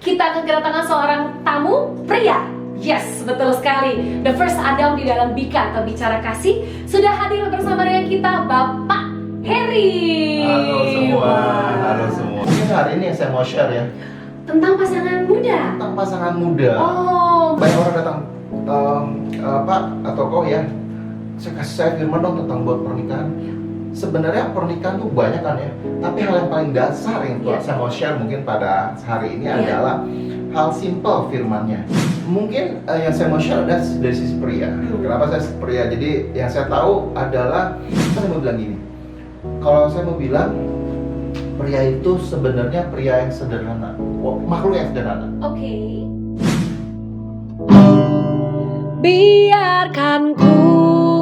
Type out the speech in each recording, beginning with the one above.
kita akan kedatangan seorang tamu pria. Yes, betul sekali. The first Adam di dalam Bika atau Bicara Kasih sudah hadir bersama dengan kita, Bapak Heri. Halo semua, halo semua. Mungkin hari ini yang saya mau share ya Tentang pasangan muda. tentang pasangan muda. Oh, Banyak orang datang, Pak atau kok ya, saya kasih saya firman dong tentang buat pernikahan. Sebenarnya pernikahan tuh banyak kan ya, tapi hal yang paling dasar yang saya mau share mungkin pada hari ini adalah hal simple firmannya. Mungkin yang saya mau share adalah dari sisi pria. Kenapa saya pria? Jadi yang saya tahu adalah, saya mau bilang gini, kalau saya mau bilang pria itu sebenarnya pria yang sederhana, makhluk yang sederhana. oke. Biarkan ku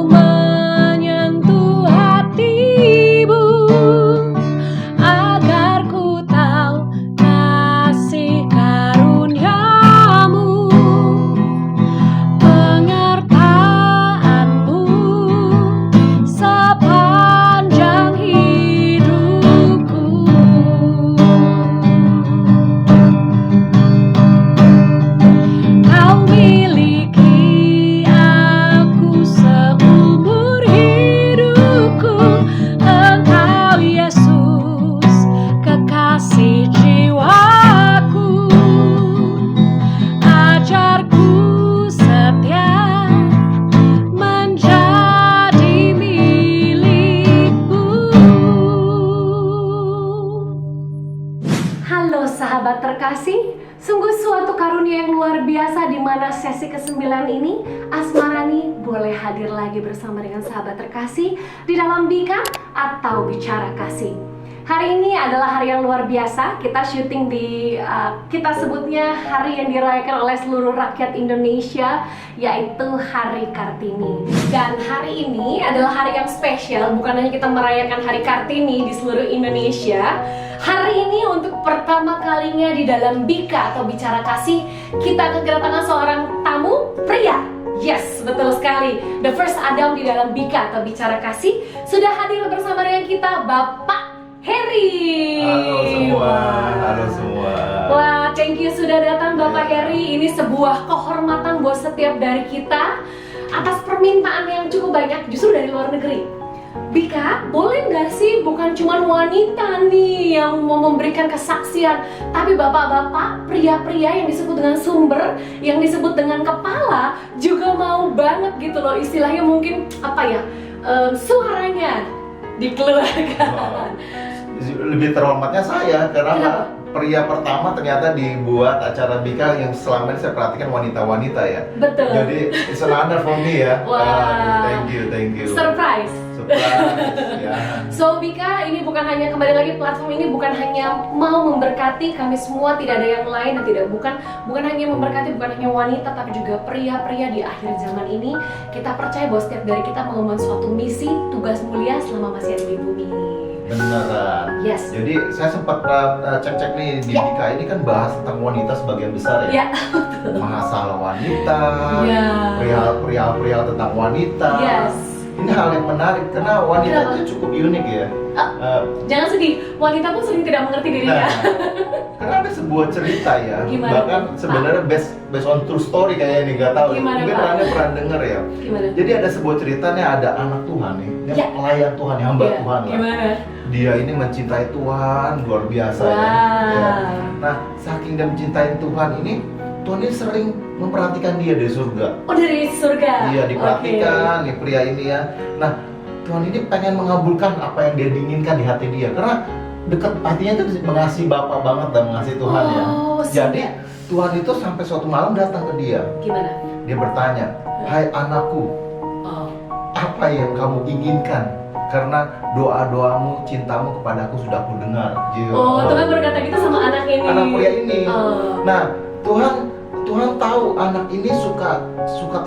menyentuh hatimu, agar ku tahu kasih karuniamu, pengertianmu sepanjang hidupku. Kau miliki aku seumur hidupku, Engkau Yesus, kekasih jiwaku. Ajarku setia menjadi milikmu. Halo sahabat terkasih, sungguh suatu karunia yang luar biasa di mana sesi ke-9 ini Asmarani boleh hadir lagi bersama dengan sahabat terkasih di dalam Bika atau Bicara Kasih. Hari ini adalah hari yang luar biasa. Kita syuting di kita sebutnya hari yang dirayakan oleh seluruh rakyat Indonesia, yaitu Hari Kartini. Dan hari ini adalah hari yang spesial, bukan hanya kita merayakan Hari Kartini di seluruh Indonesia. Hari ini untuk pertama kalinya di dalam Bika atau Bicara Kasih, kita akan kedatangan seorang tamu pria. Yes, betul sekali. The first Adam di dalam Bika atau Bicara Kasih sudah hadir bersama dengan kita, Bapak Heri. Halo semua, halo semua. Wah, thank you sudah datang Bapak Heri. Ini sebuah kehormatan buat setiap dari kita atas permintaan yang cukup banyak justru dari luar negeri. Bika, boleh nggak sih bukan cuma wanita nih yang mau memberikan kesaksian, tapi bapak-bapak, pria-pria yang disebut dengan sumber, yang disebut dengan kepala juga mau banget gitu loh, istilahnya mungkin apa ya, suaranya dikeluarkan. Wow. Lebih terhormatnya saya karena pria pertama ternyata dibuat acara Bika yang selama ini saya perhatikan wanita-wanita ya. Betul. Jadi it's an honor for me ya. Wah. Thank you. Surprise. Ya. So Bika, ini bukan hanya, kembali lagi, platform ini bukan hanya mau memberkati kami semua, tidak ada yang lain, dan bukan hanya memberkati, bukan hanya wanita, tapi juga pria-pria di akhir zaman ini. Kita percaya bahwa setiap dari kita mengemban suatu misi, tugas mulia selama masih ada di bumi ini. Beneran. Yes. Jadi saya sempat cek-cek nih di Bika ini kan bahas tentang wanita sebagian besar ya. Masalah wanita, pria tentang wanita. Yes. Ini hal yang menarik karena wanita itu cukup unik ya. Jangan sedih, wanita pun sering tidak mengerti dirinya. Karena ada sebuah cerita ya. Gimana, bahkan Pak? sebenarnya based on true story kayaknya nih, nggak tahu. Gimana, Mungkin Pak? orangnya pernah denger ya. Gimana? Jadi ada sebuah cerita nih, ada anak Tuhan nih, dia pelayan Tuhan, hamba Tuhan lah. Gimana? Dia ini mencintai Tuhan luar biasa Wow. ya. Nah, saking dia mencintai Tuhan ini, Tuhan ini sering memperhatikan dia dari surga. Oh, dari surga? Iya, diperhatikan nih pria ini ya. Nah, Tuhan ini pengen mengabulkan apa yang dia inginkan di hati dia, karena dekat hatinya itu mengasihi Bapa banget dan mengasihi Tuhan ya. Jadi Tuhan itu sampai suatu malam datang ke dia. Gimana? Dia bertanya, "Hai anakku, apa yang kamu inginkan? Karena doa-doamu, cintamu kepadaku sudah aku dengar." Tuhan berkata gitu sama anak ini. Anak pria ini. Nah, Tuhan tahu anak ini suka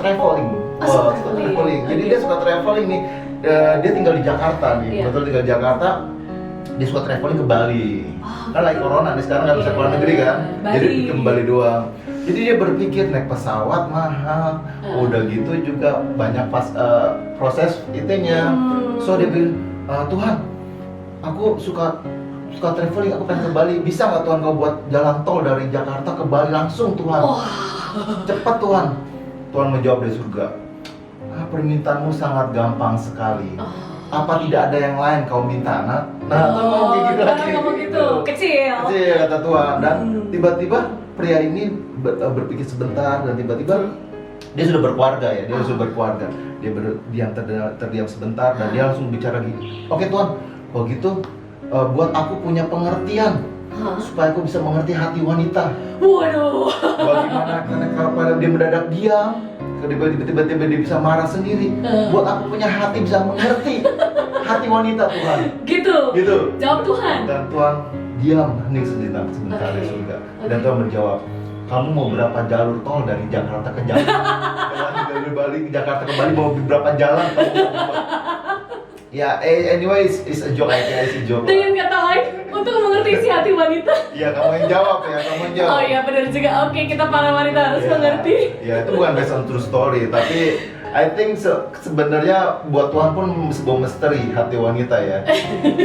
traveling. Suka traveling. Jadi dia suka traveling nih. Dia tinggal di Jakarta nih. Betul, tinggal di Jakarta. Dia suka traveling ke Bali. Kan lagi corona nih, sekarang nggak bisa keluar negeri kan. Jadi ke Bali doang. Jadi dia berpikir naik pesawat mahal. Udah gitu juga banyak proses itunya. So dia bilang, Tuhan, aku suka suka traveling, aku pengen ke Bali. Bisa nggak Tuhan kau buat jalan tol dari Jakarta ke Bali langsung Tuhan? Cepat Tuhan. Tuhan menjawab dari surga, permintaanmu sangat gampang sekali. Apa tidak ada yang lain kau minta anak? Nah, Tuhan ngomong kayak gitu lagi. Ngomong gitu, kecil. Kecil kata Tuhan. Dan tiba-tiba pria ini berpikir sebentar dan tiba-tiba dia sudah berkeluarga ya, dia sudah berkeluarga. Dia terdiam sebentar dan dia langsung bicara gini. Oke Tuhan, kalau gitu buat aku punya pengertian supaya aku bisa mengerti hati wanita. Waduh. Bagaimana karena kalau dia mendadak diam, tiba-tiba dia bisa marah sendiri. Buat aku punya hati bisa mengerti hati wanita Tuhan. Gitu. Jawab Tuhan. Dan Tuhan diam hening sebentar di surga. Dan Tuhan menjawab, kamu mau berapa jalur tol dari Jakarta ke Jakarta? Dari Bali ke Jakarta ke Bali mau berapa jalan? Ya, anyways, it's a joke, it's a joke. Dengan kata lain, untuk mengerti isi hati wanita. Iya, kamu yang jawab ya, kamu yang jawab. Oh iya, benar juga. Oke, kita para wanita harus mengerti. Ya, itu bukan based on true story, tapi I think sebenarnya buat Tuhan pun sebuah misteri hati wanita ya.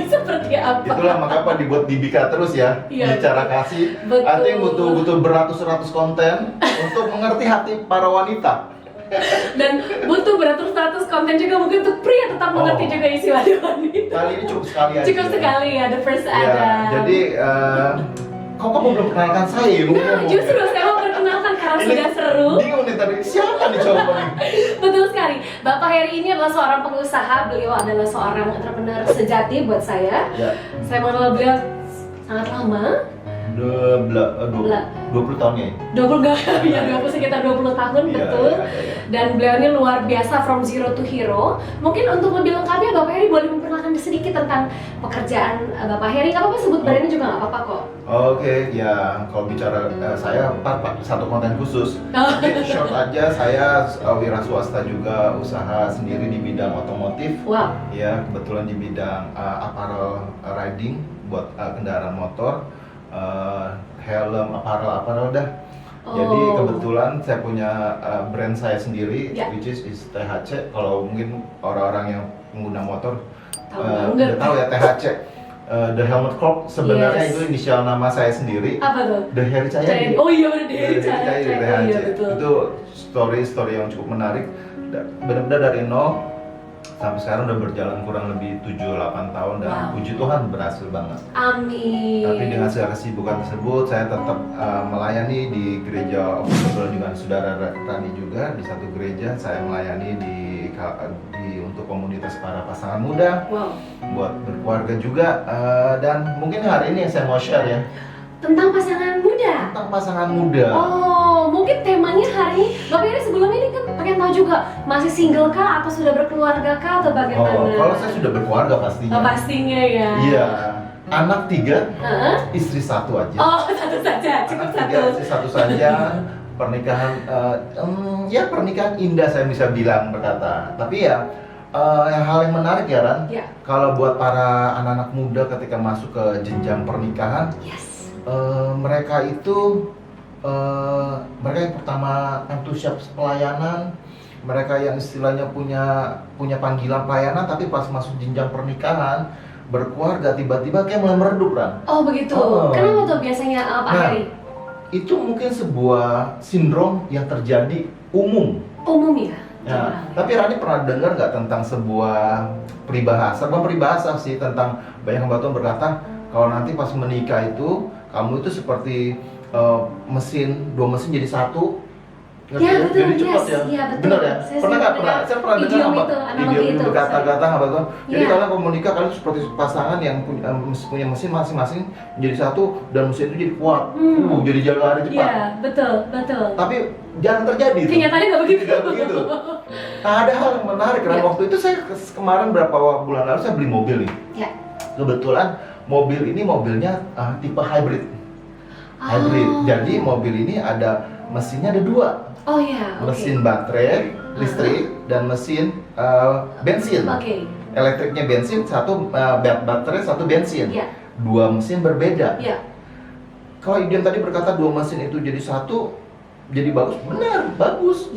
Seperti apa? Itulah mengapa dibuat Bibika terus ya, bicara kasih. Betul. I think butuh beratus-ratus konten untuk mengerti hati para wanita. Dan butuh beratus-ratus konten juga mungkin untuk pria tetap mengerti juga isi hati wanita. Kali ini cukup sekali aja. Cukup sekali ya, the first ada. Jadi kamu belum perkenalkan saya. Nah, justru saya mau perkenalkan karena sudah seru. Bingung nih tadi, siapa nih coba nih? Betul sekali. Bapak Heri ini adalah seorang pengusaha, beliau adalah seorang entrepreneur sejati buat saya. Ya. Saya mengenal beliau sangat lama. 20 tahun ya? 20 enggak, ya sekitar 20 tahun, betul. Iya. Dan beliau ini luar biasa, from zero to hero. Mungkin untuk lebih lengkapnya Bapak Heri boleh memperkenalkan sedikit tentang pekerjaan Bapak Heri. Nggak apa-apa sebut badannya juga nggak apa-apa kok. Oke, ya kalau bicara saya satu konten khusus. Jadi short aja, saya wira swasta juga, usaha sendiri di bidang otomotif. Wow. Ya, kebetulan di bidang apparel riding buat kendaraan motor. Helm, apparel dah. Jadi kebetulan saya punya brand saya sendiri, which is THC. Kalau mungkin orang-orang yang pengguna motor udah tahu ya THC. The Helmet Corp sebenarnya itu inisial nama saya sendiri. Apa tuh? The Heri Cahyadi. Oh iya benar, The Heri Cahyadi. Iya, itu story yang cukup menarik. Benar-benar dari nol sampai sekarang udah berjalan kurang lebih 7-8 tahun dan puji Tuhan berhasil banget. Amin. Tapi dengan segala kesibukan tersebut saya tetap melayani di gereja Obstacle dengan saudara Rani juga di satu gereja. Saya melayani di untuk komunitas para pasangan muda, buat berkeluarga juga, dan mungkin hari ini yang saya mau share ya tentang pasangan muda. Tentang pasangan muda. Oh, mungkin temanya hari ini, Bapak Heri sebelumnya ini kan pengen tahu juga, masih single kah atau sudah berkeluarga kah atau bagaimana? Oh, kalau saya sudah berkeluarga pastinya. Oh, pastinya ya. Iya, anak 3, istri 1 aja. Oh, satu saja, cukup anak 3, istri 1 saja. Pernikahan, ya pernikahan indah saya bisa bilang berkata. Tapi ya, hal yang menarik ya Ran, kalau buat para anak-anak muda ketika masuk ke jenjang pernikahan, mereka itu mereka yang pertama antusias pelayanan, mereka yang istilahnya punya panggilan pelayanan, tapi pas masuk jenjang pernikahan berkeluarga tiba-tiba kayak mulai meredup Ran. Oh begitu. Kenapa tuh biasanya Pak Heri? Itu mungkin sebuah sindrom yang terjadi umum ya? Ya, tapi Rani pernah dengar nggak tentang sebuah peribahasa? Bukan peribahasa sih, tentang banyak hamba Tuhan berkata kalau nanti pas menikah itu kamu itu seperti dua mesin jadi satu. Ya, betul, jadi cepat ya. Iya, betul. Benar ya? Pernah nggak? Saya pernah dengar video itu berkata-kata hamba Tuhan. Jadi kalian kalau menikah kalian seperti pasangan yang punya mesin masing-masing menjadi satu dan mesin itu jadi kuat. Jadi jalan lari cepat. Iya, betul. Tapi jarang terjadi. Kenyataannya nggak begitu. Nah, ada hal yang menarik karena waktu itu saya kemarin berapa bulan lalu saya beli mobil nih. Ya. Kebetulan mobil ini mobilnya tipe hybrid. Jadi mobil ini ada mesinnya ada 2. Oh iya. Mesin baterai listrik dan mesin bensin. Elektriknya bensin, satu baterai, satu bensin. Dua mesin berbeda. Kalau Idiom tadi berkata 2 mesin itu jadi satu, jadi bagus, benar, bagus.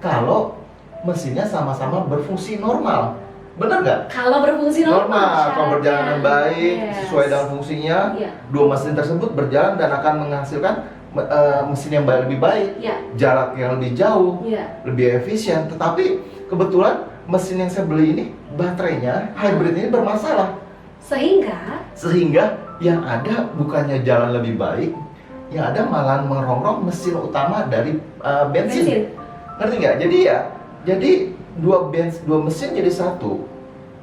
Kalau mesinnya sama-sama berfungsi normal. Bener nggak? Kalau berfungsi normal, Kalau berjalan dengan baik, Yes. sesuai dengan fungsinya, Iya. dua mesin tersebut berjalan dan akan menghasilkan mesin yang lebih baik, Iya. jarak yang lebih jauh, Iya. lebih efisien. Tetapi kebetulan mesin yang saya beli ini, baterainya, hybrid ini bermasalah. Sehingga yang ada bukannya jalan lebih baik, yang ada malah merongrong mesin utama dari bensin. Ngerti nggak? Jadi dua mesin jadi satu.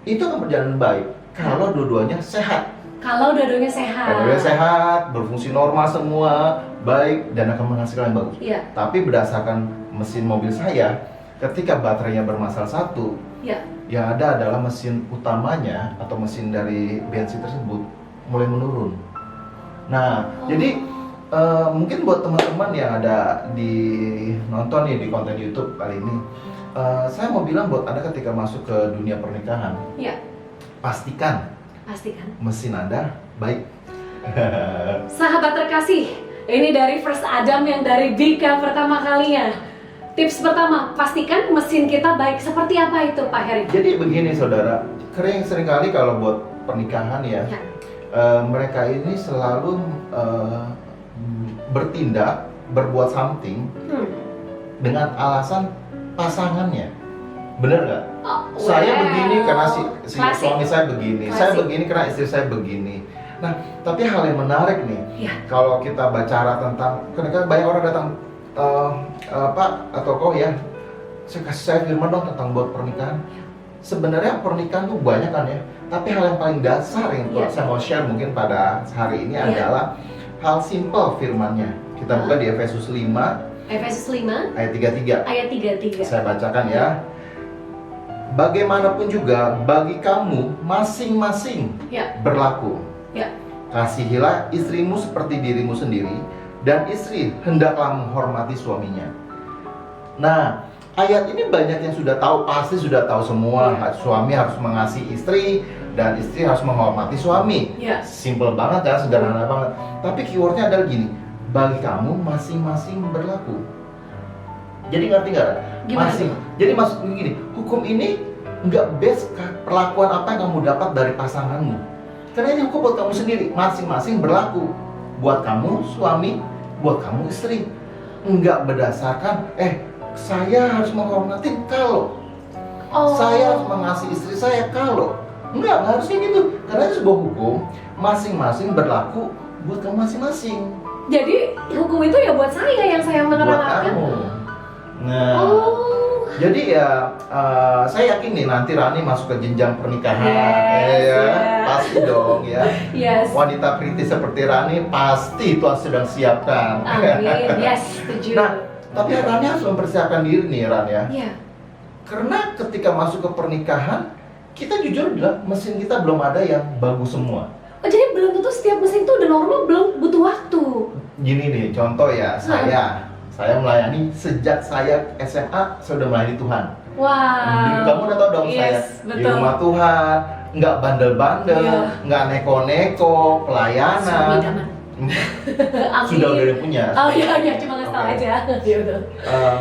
Itu akan berjalan baik kalau dua-duanya sehat. Kalau dua-duanya sehat. Kalau dua-duanya sehat, berfungsi normal semua, baik dan akan menghasilkan yang bagus. Iya. Tapi berdasarkan mesin mobil saya, ketika baterainya bermasalah satu, Iya. yang ada adalah mesin utamanya atau mesin dari bensin tersebut mulai menurun. Nah, jadi mungkin buat teman-teman yang ada di nonton nih di konten YouTube kali ini, saya mau bilang buat Anda ketika masuk ke dunia pernikahan, Iya. pastikan mesin Anda baik. Sahabat terkasih, ini dari First Adam yang dari Bika pertama kalinya. Tips pertama, pastikan mesin kita baik. Seperti apa itu, Pak Heri? Jadi begini saudara, seringkali kalau buat pernikahan ya, Ya. Mereka ini selalu bertindak, berbuat something dengan alasan pasangannya. Bener nggak? Saya begini karena si klasik. suami saya begini, Klasik. saya begini karena istri saya begini. Nah, tapi hal yang menarik nih, Ya. kalau kita bicara tentang, kadang banyak orang datang, Pak atau kok ya, saya kasih saya firman dong tentang buat pernikahan. Sebenarnya pernikahan tuh banyak kan ya, tapi hal yang paling dasar yang Iya. saya mau share mungkin pada hari ini Iya. adalah hal simple firmannya. Kita buka di Efesus 5 Efesus 5 ayat 33. ayat 33. Saya bacakan ya. Bagaimanapun juga bagi kamu masing-masing Ya. berlaku. Ya. Kasihilah istrimu seperti dirimu sendiri, dan istri hendaklah menghormati suaminya. Nah, ayat ini banyak yang sudah tahu, pasti sudah tahu semua. Ya. Suami harus mengasihi istri dan istri harus menghormati suami. Ya. Simple banget ya, sederhana banget. Tapi keywordnya adalah gini, bagi kamu masing-masing berlaku. Jadi ngerti nggak? Gimana tuh? Jadi maksudnya gini, hukum ini nggak base perlakuan apa yang kamu dapat dari pasanganmu. Karena ini hukum buat kamu sendiri, masing-masing berlaku. Buat kamu suami, buat kamu istri. Nggak berdasarkan, saya harus menghormati kalau, saya harus mengasihi istri saya kalau. Nggak harusnya gitu. Karena itu sebuah hukum, masing-masing berlaku buat kamu masing-masing. Jadi hukum itu ya buat saya yang saya Buat menerapkan. kamu. Nah, Oh. jadi ya saya yakin nih nanti Rani masuk ke jenjang pernikahan, Yes, ya yeah. pasti dong ya. Yes. Wanita kritis seperti Rani pasti Tuhan sedang siapkan. Amin. Yes, setuju. Nah, tapi Rani harus mempersiapkan diri nih Ran ya. Iya. Karena ketika masuk ke pernikahan, kita jujur bilang mesin kita belum ada yang bagus semua. Oh, jadi belum tentu setiap mesin itu udah normal, belum butuh waktu. Gini nih, contoh ya, saya melayani sejak saya SMA, saya udah melayani Tuhan. Wow. Kamu udah tau dong Yes, saya di betul. rumah Tuhan, nggak bandel-bandel, Iya. nggak neko-neko, Suami pelayanan. idaman. Amin. Sudah ada yang punya. Oh iya, cuma ngasih tau Oke. aja. Iya betul.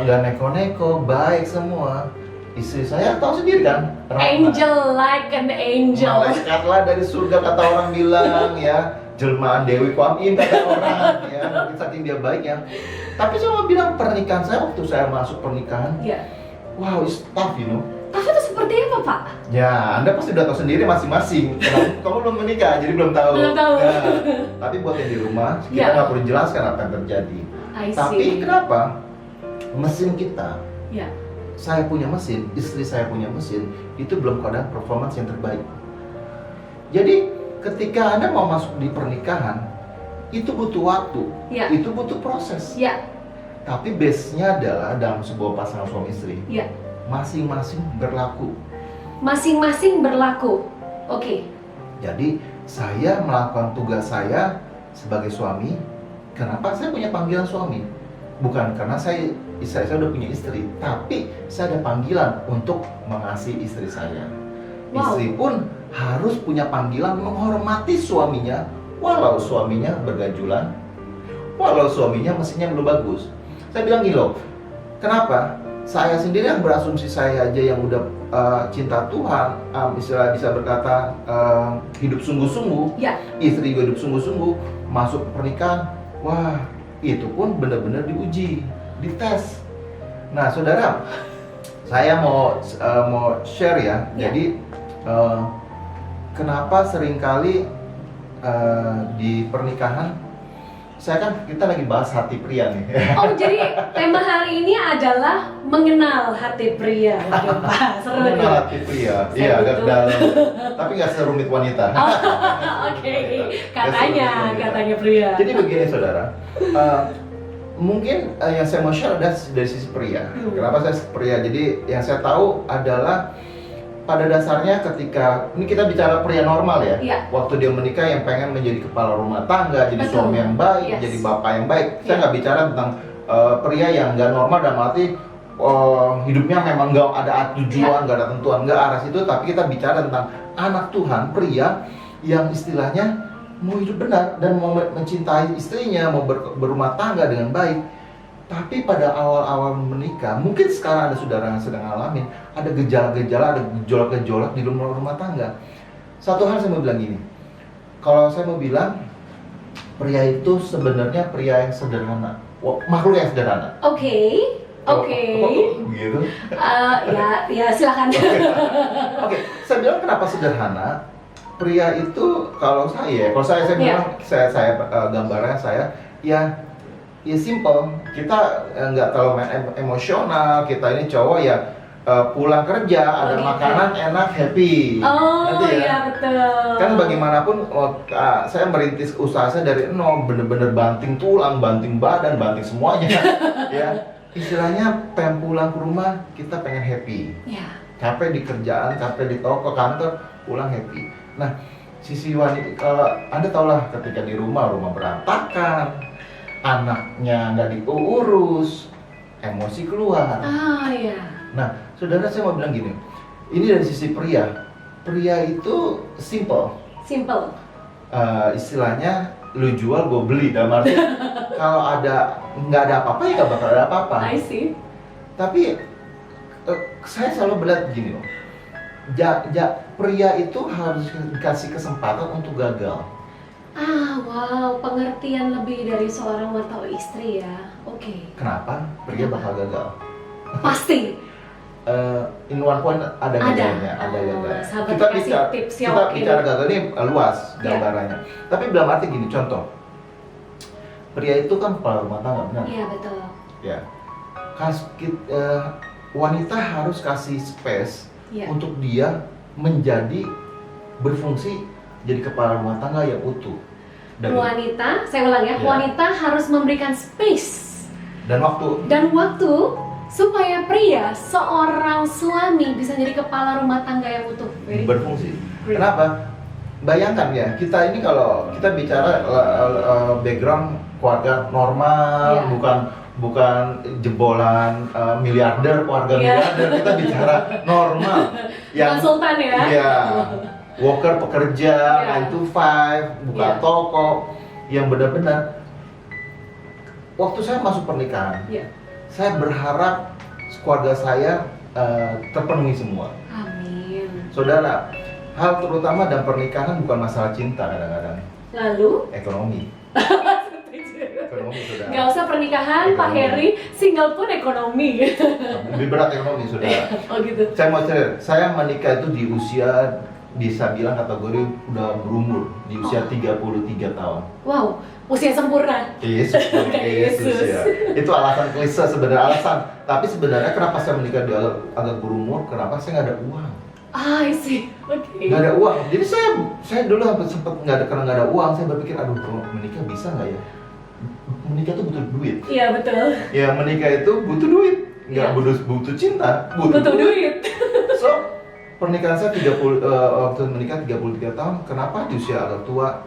Nggak neko-neko, baik semua. Istri saya tahu sendiri kan, Rahma. Angel like an angel. Malaikat lah dari surga kata orang bilang ya, jelmaan Dewi Kuan Yin kata orang ya, mungkin saking dia baik ya. Tapi saya mau bilang pernikahan saya waktu saya masuk pernikahan, Iya. wow, it's tough you know. Tapi itu seperti apa, Pak? Ya, Anda pasti udah tahu sendiri masing-masing. Kamu belum menikah, jadi belum tahu. Belum tahu. Ya, tapi buat yang di rumah, kita Ya. nggak perlu jelaskan apa yang terjadi. I see. Tapi kenapa mesin kita, Ya. saya punya mesin, istri saya punya mesin, itu belum keadaan performance yang terbaik. Jadi ketika Anda mau masuk di pernikahan, itu butuh waktu, Ya. itu butuh proses. Ya. Tapi base-nya adalah dalam sebuah pasangan suami istri, Ya. masing-masing berlaku. Masing-masing berlaku. Oke. Jadi saya melakukan tugas saya sebagai suami. Kenapa saya punya panggilan suami? Bukan karena saya udah punya istri, tapi saya ada panggilan untuk mengasihi istri saya. Wow. Istri pun harus punya panggilan menghormati suaminya, walau suaminya bergajulan, walau suaminya mesinnya belum bagus. Saya bilang gini loh, kenapa? saya sendiri yang berasumsi saya aja yang udah cinta Tuhan, istilah bisa berkata hidup sungguh-sungguh, Ya. istri gue hidup sungguh-sungguh, masuk pernikahan, wah itu pun benar-benar diuji, dites. Nah saudara, saya mau share ya. Ya. Jadi kenapa seringkali di pernikahan, kita lagi bahas hati pria nih. Oh, jadi tema hari ini adalah mengenal hati pria. Wah, seru Mengenal nih. hati pria, Saya iya agak butuh. dalam, tapi nggak serumit wanita. Oh, oke. Katanya pria. Jadi begini saudara, mungkin yang saya mau share adalah dari sisi pria. Kenapa saya pria? Jadi yang saya tahu adalah pada dasarnya ketika ini kita bicara pria normal ya, Iya. waktu dia menikah yang pengen menjadi kepala rumah tangga, jadi Betul. suami yang baik, Yes. jadi bapak yang baik. Saya Iya. nggak bicara tentang pria yang nggak normal dalam arti hidupnya memang nggak ada tujuan, nggak ada tentuan, nggak arah situ. Tapi kita bicara tentang anak Tuhan, pria yang istilahnya mau hidup benar dan mau mencintai istrinya, mau berumah tangga dengan baik. Tapi pada awal-awal menikah, mungkin sekarang ada saudara yang sedang ngalamin, ada gejala-gejala, ada gejolak-gejolak di rumah tangga. Satu hal saya mau bilang gini, kalau saya mau bilang, pria itu sebenarnya pria yang sederhana, makhluk yang sederhana. Oke. Gitu. Ya silakan. Oke, saya bilang kenapa sederhana? Pria itu kalau saya bilang, saya gambarannya ya simple. Kita nggak terlalu emosional. Kita ini cowok ya pulang kerja ada gitu. makanan enak, happy. Oh Nanti ya. iya betul. Kan bagaimanapun saya merintis usaha saya dari nol, bener-bener banting tulang, banting badan, banting semuanya. Ya istilahnya pengen pulang ke rumah kita pengen happy. Ya. Capek di kerjaan, capek di toko, kantor, pulang happy. Nah, sisi wanita, kalau Anda tahulah ketika di rumah berantakan, anaknya nggak diurus, emosi keluar. Ah ya. Nah, saudara saya mau bilang gini, ini dari sisi pria itu simple. Simple. Istilahnya lu jual gue beli, dalam arti kalau nggak ada apa-apa ya nggak bakal ada apa-apa. I see. Tapi saya selalu melihat gini loh, pria itu harus dikasih kesempatan untuk gagal. Wow, pengertian lebih dari seorang atau istri ya. Oke. Kenapa? Pria bakal gagal. Pasti. In one point ada gagalnya, ada gagal. Sahabat Kita kasih bicara, tips ya, kita oke. bicara gagal ini luas Ya. gambarannya. Tapi dalam arti gini, contoh, pria itu kan kepala rumah tangga, benar? Iya betul. Ya. Wanita harus kasih space Iya. untuk dia menjadi berfungsi jadi kepala rumah tangga yang utuh. Wanita, saya ulang ya, Ya. wanita harus memberikan space Dan waktu. dan waktu supaya pria, seorang suami bisa jadi kepala rumah tangga yang utuh. Berfungsi. Great. Kenapa? Bayangkan ya, kita ini kalau kita bicara background keluarga normal, Iya. bukan jebolan miliarder, keluarga Iya. miliarder, kita bicara normal. Bukan sultan ya? Iya. Worker pekerja, Iya. 9 to 5, buka Iya. toko, yang benar-benar. Waktu saya masuk pernikahan, Iya. saya berharap keluarga saya terpenuhi semua. Amin. Saudara, hal terutama dalam pernikahan bukan masalah cinta kadang-kadang, Lalu, ekonomi. Ekonomi, saudara. nggak usah pernikahan, Pak Ekonomi. Heri, single pun ekonomi. Lebih berat ekonomi, saudara. Oh gitu. Saya mau cerita, saya menikah itu di usia bisa bilang kategori udah berumur di usia 33 tahun. Wow, usia sempurna. Yesus, Yesus. ya. Itu alasan klise sebenarnya, alasan. Tapi sebenarnya kenapa saya menikah di agak berumur? Kenapa saya nggak ada uang? I see. Oke. Nggak ada uang. Jadi saya dulu sempat karena nggak ada uang. Saya berpikir, aduh, kalau menikah bisa nggak ya? Menikah itu butuh duit. Iya betul. Ya menikah itu butuh duit. Nggak Iya. butuh cinta, Butuh duit. So, pernikahan saya waktu menikah 33 tahun, kenapa di usia agak tua,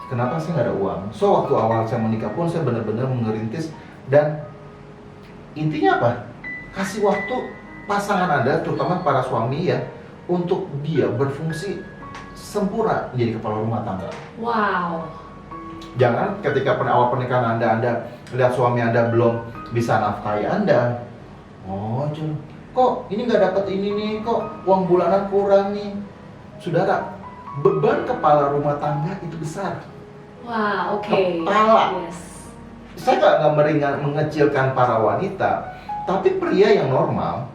kenapa saya nggak ada uang? So, waktu awal saya menikah pun saya benar-benar mengerintis, dan intinya apa? Kasih waktu pasangan Anda, terutama para suami ya, untuk dia berfungsi sempurna menjadi kepala rumah tangga. Wow. Jangan ketika awal pernikahan Anda lihat suami Anda belum bisa nafkahi Anda, Oh, kok ini nggak dapat ini nih, kok uang bulanan kurang nih. Saudara, beban kepala rumah tangga itu besar. Wah, oke. Kepala. Yes. Saya nggak mengecilkan para wanita, tapi pria yang normal,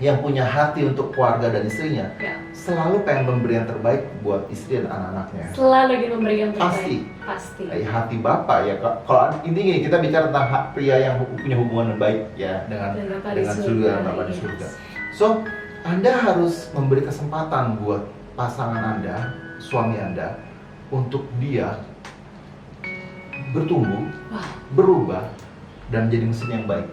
yang punya hati untuk keluarga dan istrinya, Ya. selalu pengen memberi yang terbaik buat istri dan anak-anaknya. Selalu ingin memberi yang terbaik. Pasti. Pasti. Hati bapak ya, kalau intinya kita bicara tentang pria yang punya hubungan yang baik ya dengan surga dan bapak di surga. So, Anda harus memberi kesempatan buat pasangan Anda, suami Anda, untuk dia bertumbuh, Wow. berubah, dan jadi mesin yang baik.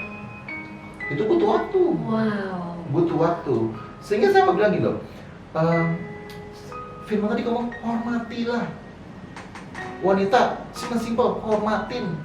Itu butuh waktu. Wow. Butuh waktu. Sehingga saya mau bilang gitu, firman tadi ngomong, hormatilah. Wanita, simpel, hormatin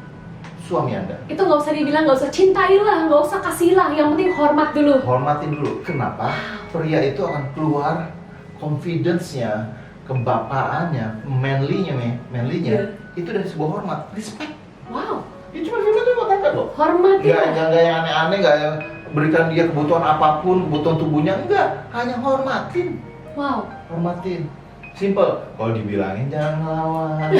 suami Anda. Itu nggak usah dibilang, nggak usah cintailah, nggak usah kasihilah, yang penting hormat dulu. Hormatin dulu. Kenapa? Pria itu akan keluar confidence-nya, kebapaannya, manly-nya, Yeah. itu dari sebuah hormat, respect. Wow. Itu cuma firman itu katakan loh. Hormati. Nggak yang aneh-aneh, nggak yang berikan dia kebutuhan apapun, kebutuhan tubuhnya, enggak. Hanya hormatin. Wow. Hormatin. Simple. Kalau dibilangin jangan ngelawan.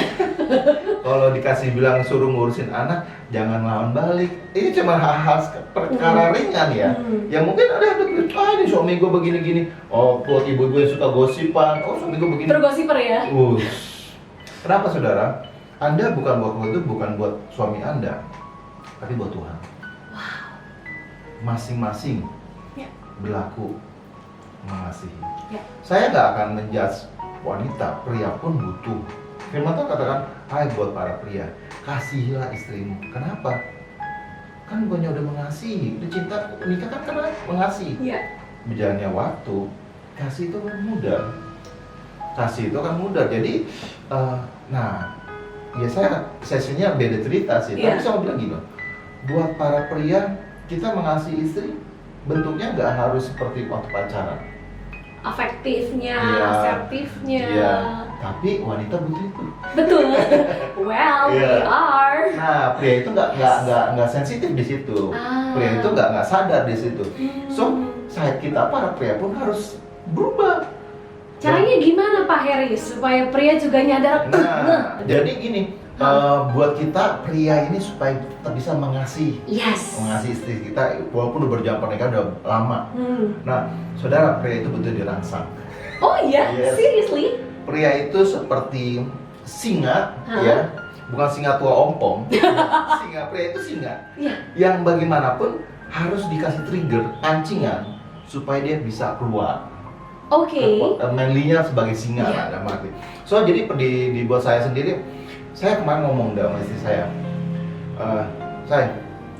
Kalau dikasih bilang suruh ngurusin anak, jangan lawan balik. Ini cuma hal-hal perkara ringan ya. Yang mungkin ada ini suami gue begini-gini. Oh, buat ibu-ibu yang suka gosipan. Oh, suami gue begini. Tergosiper ya. Kenapa saudara? Anda bukan buat suami Anda, tapi buat Tuhan. Wow. Masing-masing Ya. berlaku mengasihi. Ya. Saya nggak akan menjudge wanita, pria pun butuh. Firman Tuhan katakan, hai buat para pria, kasihilah istrimu. Kenapa? Kan bukannya udah mengasihi, udah cinta, nikah kan karena mengasihi. Iya. Berjalannya waktu, kasih itu kan mudah. Kasih itu kan mudah. Jadi, ya saya sesinya beda cerita sih. Iya. Tapi saya mau bilang gini, buat para pria, kita mengasihi istri, bentuknya nggak harus seperti waktu pacaran. Afektifnya, Iya. asertifnya. Iya, tapi wanita butuh itu. Betul. Well, Iya. we are. Nah, pria itu nggak sensitif di situ. Pria itu nggak sadar di situ. So, kita para pria pun harus berubah. Caranya gimana Pak Heri supaya pria juga nyadar? Nah, jadi gini, buat kita pria ini supaya kita bisa mengasihi istri kita, walaupun udah berjalan pernikahan udah lama. Nah, saudara, pria itu butuh dirangsang. Oh iya, Yes. seriously? Pria itu seperti singa, ya, bukan singa tua ompong. Singa, pria itu singa. Iya. Yang bagaimanapun harus dikasih trigger, pancingan supaya dia bisa keluar. Oke. Manly-nya sebagai singa lah, dalam arti. So jadi di buat saya sendiri, saya kemarin ngomong sama istri saya,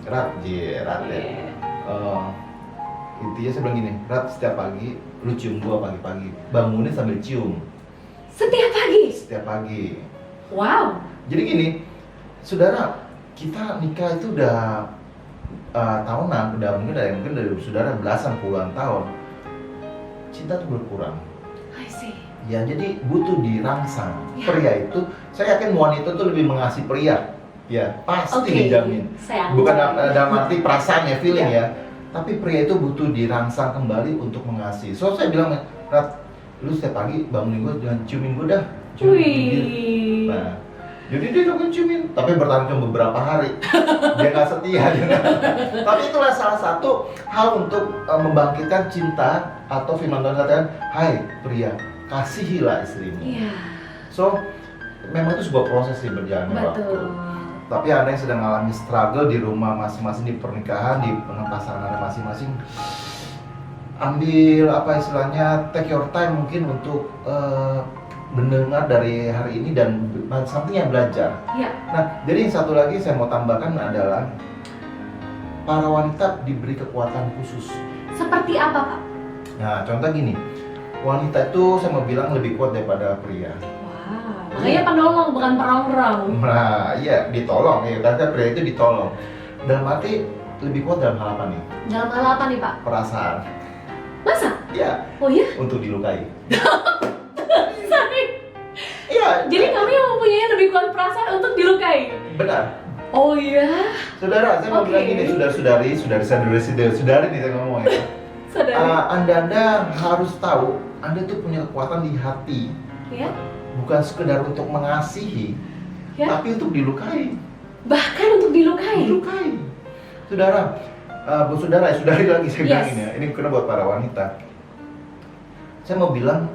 Rat ya. Intinya saya bilang gini, Rat, setiap pagi lu cium gua pagi-pagi, bangunin sambil cium. Setiap pagi? Setiap pagi. Wow. Jadi gini, saudara, kita nikah itu udah tahunan, mungkin dari saudara belasan puluhan tahun. Cinta tuh berkurang. I see. Ya, jadi butuh dirangsang. Ya. Pria itu, saya yakin wanita tuh lebih mengasihi pria. Ya, pasti dijamin. Saya Bukan dalam arti perasaan ya, feeling Ya. ya. Tapi pria itu butuh dirangsang kembali untuk mengasihi. So saya bilang, Rat, lu setiap pagi bangunin gue, jangan ciumin gue dah. Ciumin bibir. Wih. Nah, jadi dia juga ciumin, tapi bertahan cuma beberapa hari. Dia nggak setia. Tapi itulah salah satu hal untuk membangkitkan cinta, atau firman Tuhan katakan, hai pria, kasihilah istrimu. Iya. So, memang itu sebuah proses sih berjalannya waktu. Betul. Tapi Anda yang sedang mengalami struggle di rumah masing-masing, di pernikahan, di pasangan Anda masing-masing, ambil istilahnya, take your time mungkin untuk mendengar dari hari ini dan something yang belajar. Iya. Nah, jadi yang satu lagi saya mau tambahkan adalah para wanita diberi kekuatan khusus. Seperti apa Pak? Nah, contoh gini, wanita itu saya mau bilang lebih kuat daripada pria. Wow. Makanya penolong bukan perongrong. Nah, iya, ditolong ya, karena pria itu ditolong. Dalam arti lebih kuat dalam hal apa nih? Dalam hal apa nih Pak? Perasaan. Masa? Iya, Oh iya? untuk dilukai. Sorry. Iya. Jadi kami yang mempunyai lebih kuat perasaan untuk dilukai. Benar. Oh iya? Saudara, saya mau Oke. bilang gini, saudari nih saya ngomong ya. Saudari. Anda harus tahu, Anda tuh punya kekuatan di hati, Ya? bukan sekedar untuk mengasihi, Ya? tapi untuk dilukai. Bahkan untuk dilukai. Dilukai. Saudara, saudari lagi saya bilang Yes. ini ya, ini kena buat para wanita. Saya mau bilang,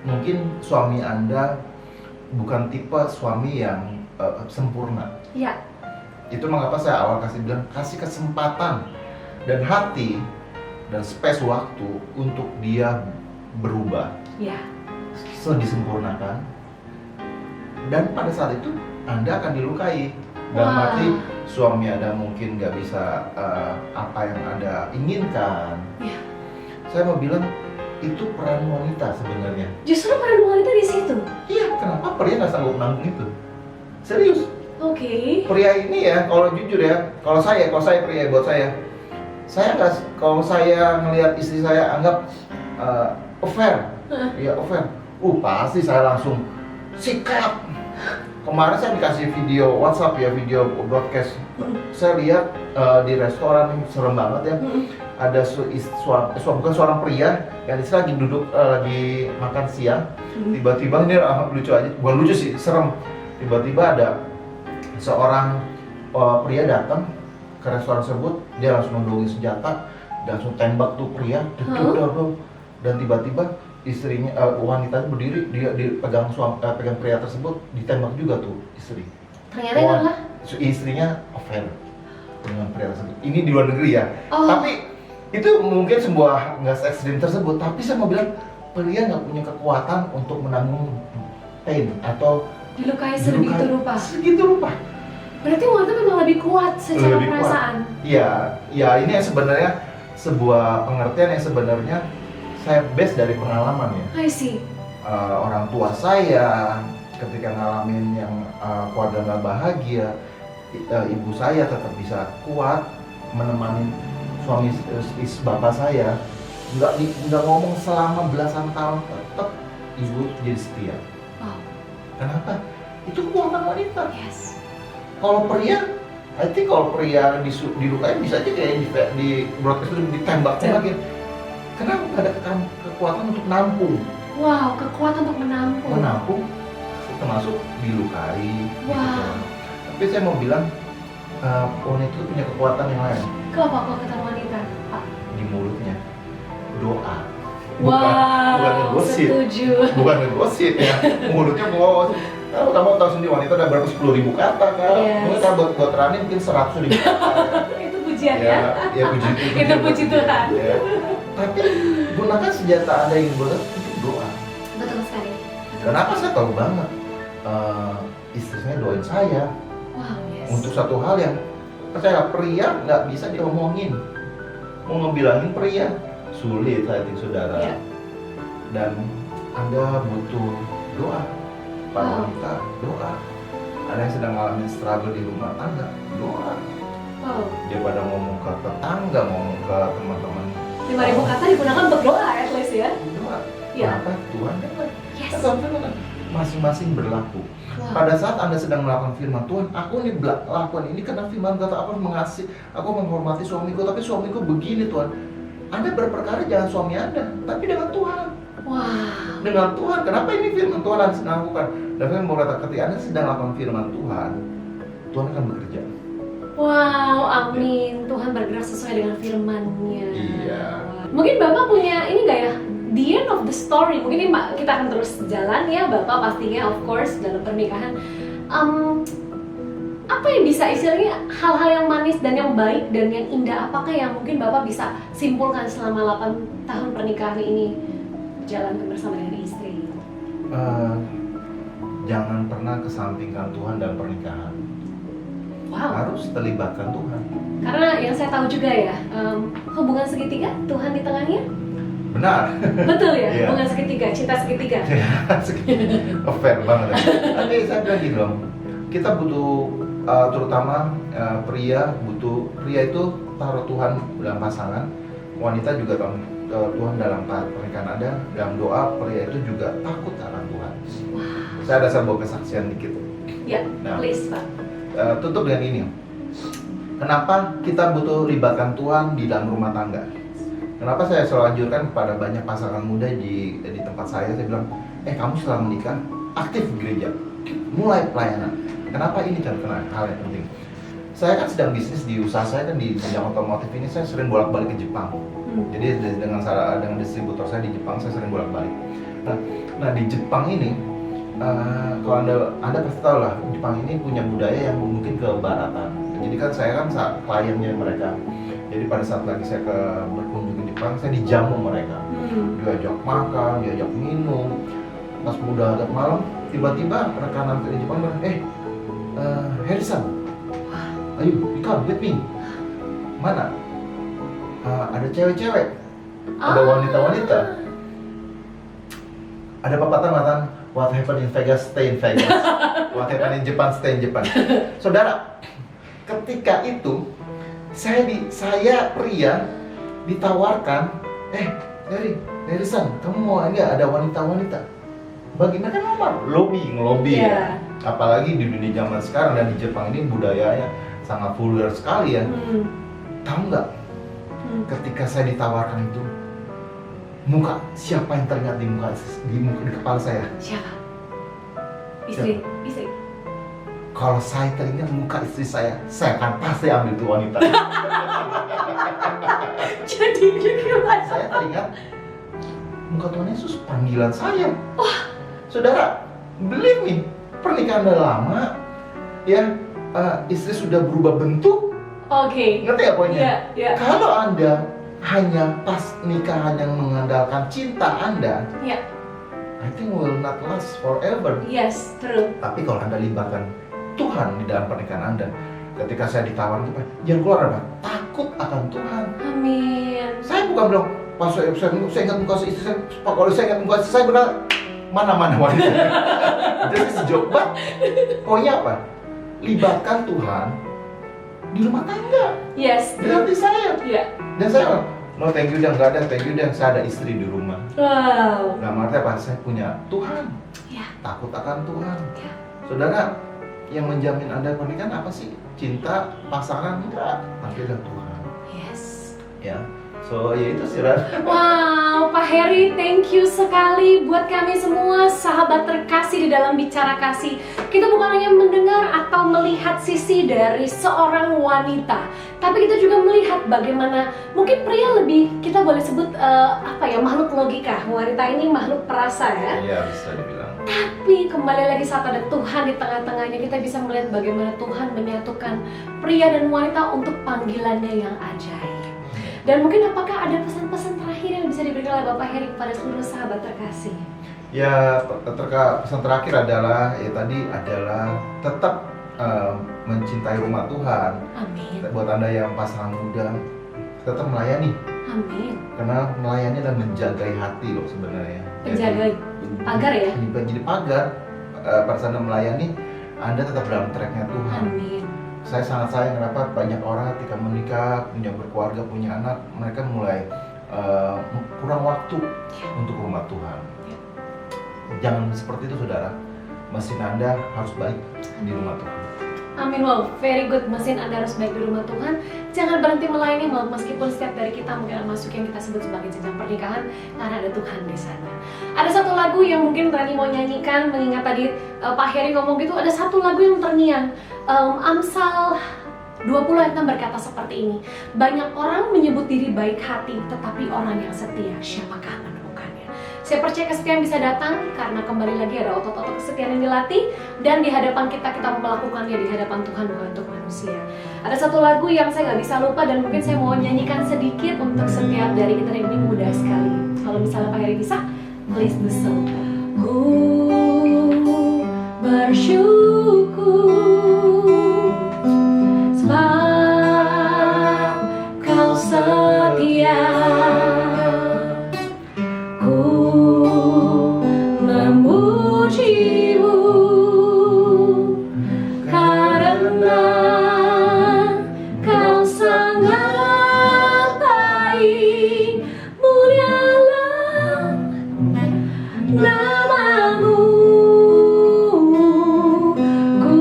mungkin suami Anda bukan tipe suami yang sempurna. Ya. Itu mengapa saya awal kasih kesempatan dan hati dan space waktu untuk dia berubah, Ya. disempurnakan. Dan pada saat itu Anda akan dilukai. Dalam Wah. arti suami Anda mungkin nggak bisa apa yang Anda inginkan. Ya. Saya mau bilang itu peran wanita sebenarnya. Justru peran wanita di situ. Iya, kenapa pria nggak sanggup nanggung itu? Serius. Oke. Pria ini ya, kalau jujur ya, kalau saya pria buat saya nggak, kalau saya ngelihat istri saya anggap affair, ya affair, pasti saya langsung sikap. Kemarin saya dikasih video WhatsApp ya, video broadcast. Saya lihat di restoran serem banget ya. Ada bukan seorang pria yang lagi duduk lagi makan siang. Tiba-tiba ini lucu aja, bukan lucu sih, serem. Tiba-tiba ada seorang pria datang ke restoran tersebut, dia langsung nodongin senjata, dan langsung tembak tuh pria, dan tiba-tiba istrinya wanita berdiri, dia pegang pegang pria tersebut, ditembak juga tuh istri. Ternyata itu adalah Istrinya affair dengan pria tersebut. Ini di luar negeri ya. Oh. Tapi itu mungkin sebuah nggak se-ekstrim tersebut, tapi saya mau bilang pria nggak punya kekuatan untuk menanggung pain atau dilukai sebegitu rupa. Segitu rupa. Berarti wanita memang lebih kuat secara Lebih kuat. perasaan. Iya, ini yang sebenarnya sebuah pengertian yang sebenarnya saya base dari pengalaman ya. I see. Orang tua saya ketika ngalamin yang keluarga nggak bahagia, ibu saya tetap bisa kuat menemani suami bapak saya, nggak ngomong selama belasan tahun, tetap ibu jadi setia. Wow. Kenapa? Itu kekuatan wanita. Yes. Kalau pria, I think kalau pria dilukai bisa aja kayak di broadcast itu ditembak-tembakin. Kenapa nggak ada kekuatan untuk nampung? Wow, kekuatan untuk menampung. Menampung, termasuk dilukai. Wow. Gitu. Tapi saya mau bilang, wanita itu punya kekuatan yang lain Kenapa kok kata wanita? Pak? di mulutnya. Doa. Wow, ngegosip. setuju. Bukan ngegosip ya. Mulutnya bos. Kamu tahu sendiri wanita ada berapa 10.000 kata kan? Yes. Mungkin kalau buat Rani mungkin 100.000 kata. Itu pujian ya. Ya puji Itu puji Tuhan. Ya. Tapi gunakan senjata Anda yang benar untuk doa. Betul sekali. Kenapa saya tahu banget istri saya doain saya Wow, yes. untuk satu hal yang percaya pria nggak bisa diomongin. Mau ngebilangin pria sulit saya think saudara. Ya. Dan Anda butuh doa. Para Wow. wanita doa. Ada yang sedang ngalamin struggle di rumah tangga, doa. Wow. Dia pada ngomong ke tetangga, ngomong ke teman-teman. 5.000 kata digunakan untuk doa at least ya. Doa. Ya. Kenapa? Tuhan dengar. Yes. Kan Tuhan dengar. Masing-masing berlaku. Wow. Pada saat Anda sedang melakukan firman Tuhan, aku nih lakukan ini karena firman kata aku mengasihi, aku menghormati suamiku, tapi suamiku begini Tuhan. Anda berperkara jangan suami Anda, tapi dengan Tuhan. Wow. Dengan Tuhan, kenapa ini firman Tuhan Anda sedang lakukan? Dan saya mau kata ketika Anda sedang lakukan firman Tuhan, Tuhan akan bekerja. Wow, amin. Tuhan bergerak sesuai dengan firman-Nya. Iya. Mungkin Bapak punya ini nggak ya? The end of the story. Mungkin ini kita akan terus jalan ya, Bapak pastinya of course dalam pernikahan. Apa yang bisa istilahnya hal-hal yang manis dan yang baik dan yang indah, apakah yang mungkin Bapak bisa simpulkan selama 8 tahun pernikahan ini jalan bersama dengan istri? Jangan pernah kesampingkan Tuhan dalam pernikahan. Wow. Harus terlibatkan Tuhan. Karena yang saya tahu juga ya, hubungan segitiga, Tuhan di tengahnya. Benar. Betul ya, Iya. hubungan segitiga, cinta segitiga. Fair banget. Tapi saya bilang gini loh, kita butuh terutama pria itu taruh Tuhan dalam pasangan, wanita juga taruh Tuhan dalam pernikahan Anda. Dalam doa pria itu juga takut akan Tuhan. Wow. Saya ada sebuah kesaksian dikit. Ya, Nah. please Pak. tutup dengan ini. Kenapa kita butuh libatkan Tuhan di dalam rumah tangga? Kenapa saya selalu anjurkan kepada banyak pasangan muda di tempat saya bilang, kamu setelah menikah, aktif di gereja, mulai pelayanan. Kenapa ini karena hal yang penting? Saya kan sedang bisnis di usaha saya kan di bidang otomotif ini, saya sering bolak-balik ke Jepang. Jadi dengan distributor saya di Jepang, saya sering bolak-balik. Nah di Jepang ini, kalau anda pasti tahu lah, Jepang ini punya budaya yang mungkin kebaratan. Jadi kan saya kan kliennya mereka. Jadi pada saat lagi saya berkunjung ke Jepang, saya dijamu mereka. Diajak makan, diajak minum. Pas udah agak malam, tiba-tiba rekanan dari Jepang bilang, Harrison, ayo, come with me. Mana? Ada cewek-cewek, ada wanita-wanita. Ada pepatah mengatakan, what happened in Vegas, stay in Vegas. What happened in Japan, stay in Japan. Saudara, ketika itu saya pria ditawarkan, Harrison, kamu mau enggak ada wanita-wanita? Bagaimana nomor? Ngelobi ya. Apalagi di dunia zaman sekarang dan di Jepang ini budayanya sangat vulgar sekali ya. Tahu nggak? Ketika saya ditawarkan itu, muka siapa yang teringat di kepala saya? Siapa? Istri. Kalau saya teringat muka istri saya akan pasti ambil tuh wanita. Jadi gimana? Saya teringat muka Tuhan Yesus panggilan saya. Wah, saudara, believe me, pernikahan udah lama, ya, istri sudah berubah bentuk. Oke. Ngerti ya poinnya? Yeah. Kalau Anda hanya pas nikahan yang mengandalkan cinta Anda, I think will not last forever. Yes, true. Tapi kalau Anda libatkan Tuhan di dalam pernikahan Anda, ketika saya ditawarkan, jangan keluar Anda takut akan Tuhan. Amin. Saya bukan bilang, pas saya ingat muka istri saya, kalau saya ingat muka istri saya benar, mana wanita. Jadi sejauh poinnya apa? Libatkan Tuhan di rumah tangga. Yes. Di hati saya. Iya. Dan saya, no thank you, nggak ada, thank you, saya ada istri di rumah. Wow. Nah, artinya apa? Saya punya Tuhan. Ya. Takut akan Tuhan. Ya. Saudara, yang menjamin Anda pernikahan apa sih? Cinta, pasangan, enggak, tapi ada Tuhan. Yes. Ya. So, ya itu sih, Ran. Wow, Pak Heri, thank you sekali buat kami semua sahabat terkasih di dalam Bicara Kasih. Kita bukan hanya mendengar atau melihat sisi dari seorang wanita, tapi kita juga melihat bagaimana mungkin pria lebih, kita boleh sebut makhluk logika. Wanita ini makhluk perasa ya. Iya, bisa dibilang. Tapi kembali lagi saat ada Tuhan di tengah-tengahnya, kita bisa melihat bagaimana Tuhan menyatukan pria dan wanita untuk panggilannya yang ajaib. Dan mungkin apakah ada pesan-pesan terakhir yang bisa diberikan oleh Bapak Heri kepada seluruh sahabat terkasih? Ya, pesan terakhir adalah tetap mencintai rumah Tuhan. Amin. Buat Anda yang pasangan muda, tetap melayani. Amin. Karena melayani adalah menjagai hati loh sebenarnya. Menjaga pagar ya? Jadi pagar. Pada saat Anda melayani, Anda tetap dalam tracknya Tuhan. Amin. Saya sangat sayang kenapa banyak orang ketika menikah, punya berkeluarga, punya anak, mereka mulai kurang waktu untuk rumah Tuhan. Jangan seperti itu, saudara. Mesin Anda harus baik di rumah Tuhan. Amin. Wow, very good. Mesin Anda harus baik di rumah Tuhan. Jangan berhenti melayani meskipun setiap dari kita mungkin masuk yang kita sebut sebagai jenjang pernikahan, karena ada Tuhan di sana. Ada satu lagu yang mungkin Rani mau nyanyikan, mengingat tadi Pak Heri ngomong gitu, ada satu lagu yang terngiang. Amsal 20 ayat 6 berkata seperti ini. Banyak orang menyebut diri baik hati, tetapi orang yang setia, siapakah menemukannya? Saya percaya kesetiaan bisa datang karena kembali lagi ada otot-otot kesetiaan yang dilatih, dan di hadapan kita melakukannya di hadapan Tuhan, bukan untuk manusia. Ada satu lagu yang saya nggak bisa lupa dan mungkin saya mau nyanyikan sedikit untuk setiap dari kita. Ini mudah sekali. Kalau misalnya Pak Heri bisa, please do so. Ku bersyukur sebab Kau setia. Ku memuji-Mu karena Kau sangat baik. Mulialah nama-Mu. Ku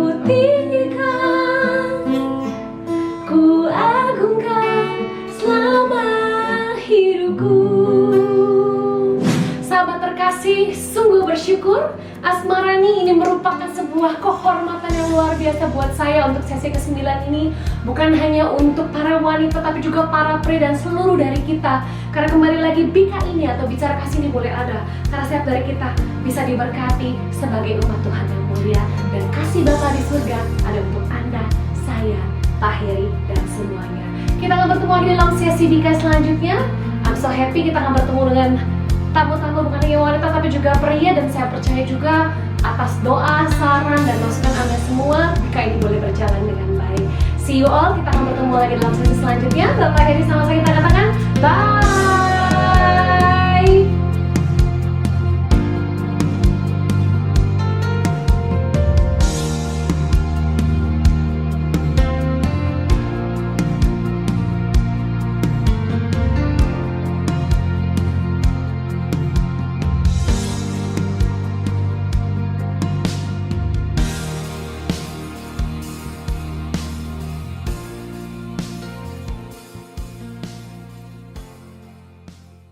bersyukur Asmarani ini merupakan sebuah kehormatan yang luar biasa buat saya untuk sesi ke-9 ini. Bukan hanya untuk para wanita tapi juga para pria dan seluruh dari kita. Karena kembali lagi Bika ini atau bicara kasih ini boleh ada karena setiap dari kita bisa diberkati sebagai umat Tuhan yang mulia. Dan kasih Bapa di surga ada untuk Anda, saya, Pak Heri, dan semuanya. Kita akan bertemu lagi dalam sesi Bika selanjutnya. I'm so happy kita akan bertemu dengan tamu-tamu bukan hanya wanita tapi juga pria, dan saya percaya juga atas doa, saran, dan masukan Anda semua Bika ini boleh berjalan dengan baik. See you all, kita akan bertemu lagi dalam sesi selanjutnya. Bapak Heri sama saya kita katakan bye.